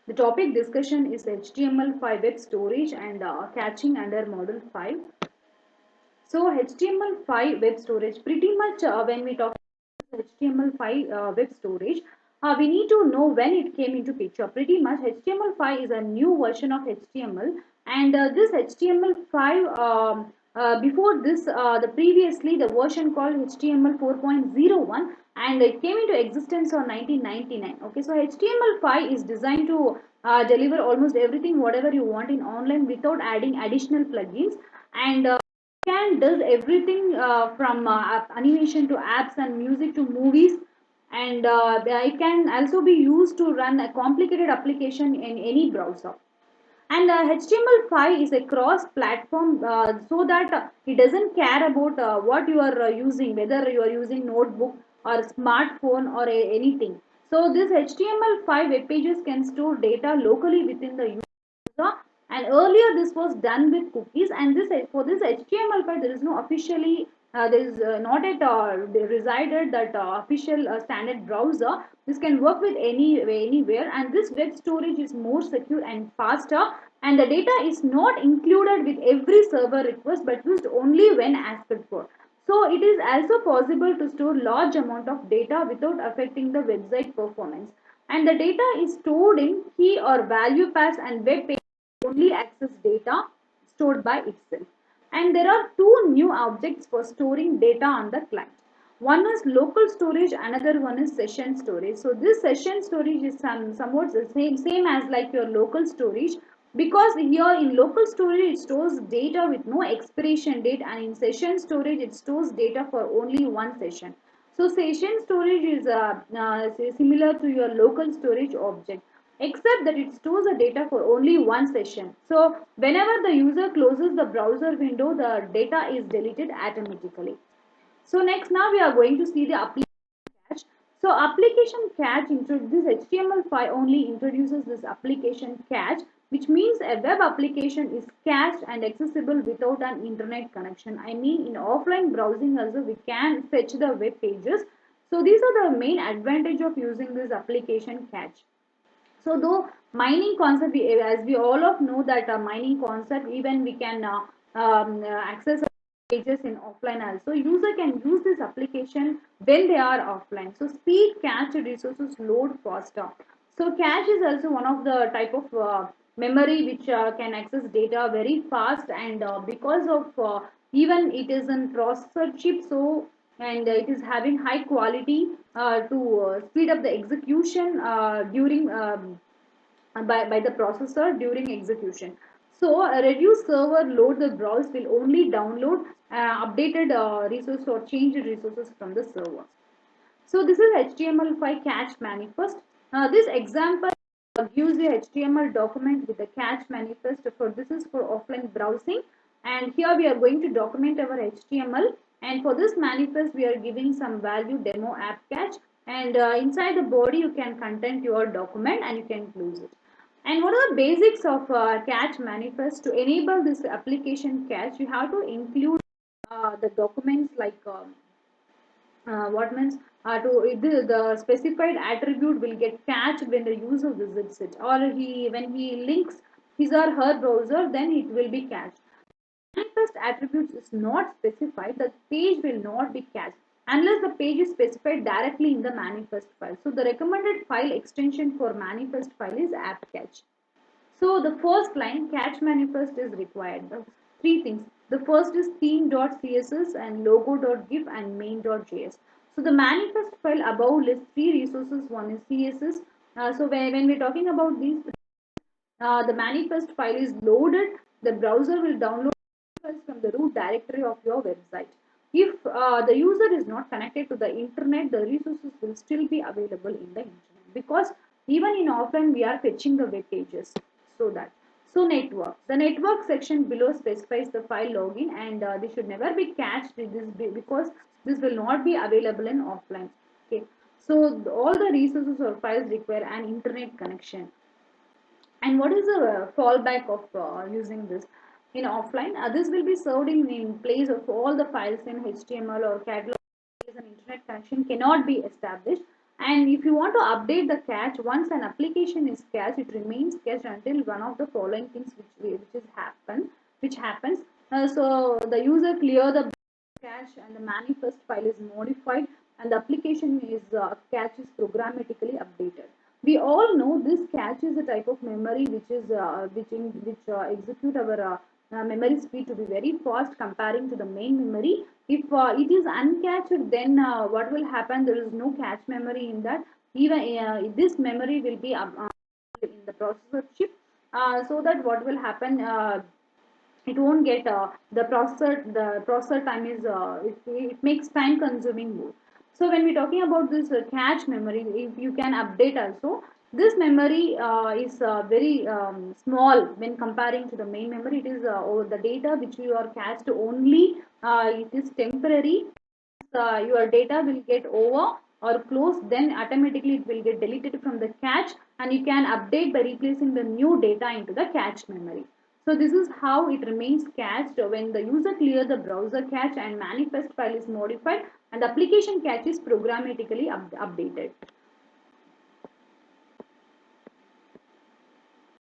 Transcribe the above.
The topic discussion is HTML5 web storage and catching under module 5. So HTML5 web storage, pretty much when we talk about HTML5 web storage, we need to know when it came into picture. Pretty much HTML5 is a new version of HTML, and this HTML5 before this the previously the version called HTML 4.01, and it came into existence on 1999. Okay, so HTML5 is designed to deliver almost everything whatever you want in online without adding additional plugins, and can does everything from animation to apps and music to movies, and it can also be used to run a complicated application in any browser. And HTML5 is a cross platform, so that it doesn't care about what you are using, whether you are using notebook or smartphone or anything. So this HTML5 web pages can store data locally within the user, and earlier this was done with cookies, and this for this HTML5 there is no officially there is not at resided that official standard browser. This can work with anywhere, and this web storage is more secure and faster, and the data is not included with every server request but used only when asked for. So it is also possible to store large amount of data without affecting the website performance, and the data is stored in key or value pairs, and web pages only access data stored by itself. And there are two new objects for storing data on the client. One is local storage, another one is session storage. So this session storage is somewhat the same as like your local storage, because here in local storage it stores data with no expiration date, and in session storage it stores data for only one session. So session storage is similar to your local storage object, except that it stores the data for only one session. So whenever the user closes the browser window, the data is deleted automatically. So next, now we are going to see the application cache. So application cache, this HTML5 only introduces this application cache, which means a web application is cached and accessible without an internet connection. I mean, in offline browsing also we can fetch the web pages. So these are the main advantage of using this application cache. So though mining concept, as we all of know that mining concept, even we can access pages in offline also. User can use this application when they are offline. So speed cache resources load faster. So cache is also one of the type of memory which can access data very fast, and because of even it is in processor chip, so and it is having high quality to speed up the execution during by the processor during execution. So a reduced server load, the browse will only download updated resources or changed resources from the server. So this is HTML5 cache manifest. This example gives the HTML document with the cache manifest. For this is for offline browsing, and here we are going to document our HTML. And for this manifest, we are giving some value demo app cache. And inside the body, you can content your document and you can close it. And what are the basics of cache manifest? To enable this application cache, you have to include the documents like what means the specified attribute will get cached when the user visits it, or he when he links his or her browser, then it will be cached. Manifest attributes is not specified, the page will not be cached unless the page is specified directly in the manifest file. So the recommended file extension for manifest file is app cache. So the first line cache manifest is required. The three things. The first is theme.css and logo.gif and main.js. So the manifest file above lists three resources. One is CSS. So when we're talking about these, the manifest file is loaded. The browser will download files from the root directory of your website. If the user is not connected to the internet, the resources will still be available in the internet, because even in offline we are fetching the web pages. So that, so network, the network section below specifies the file login, and they should never be cached with this because this will not be available in offline. Okay, so all the resources or files require an internet connection. And what is the fallback of using this in offline? This will be served in place of all the files in HTML or catalog. An internet connection cannot be established. And if you want to update the cache, once an application is cached, it remains cached until one of the following things which happens. So the user clear the cache and the manifest file is modified and the application is cache is programmatically updated. We all know this cache is a type of memory which execute our memory speed to be very fast comparing to the main memory. If it is uncached, then what will happen? There is no cache memory in that. Even this memory will be in the processor chip. So that what will happen? It won't get the processor time is it makes time consuming more. So when we're talking about this cache memory, if you can update also, this memory is very small when comparing to the main memory. It is or the data which you are cached only, it is temporary. Your data will get over or close, then automatically it will get deleted from the cache, and you can update by replacing the new data into the cache memory. So this is how it remains cached when the user clears the browser cache and manifest file is modified and the application cache is programmatically updated.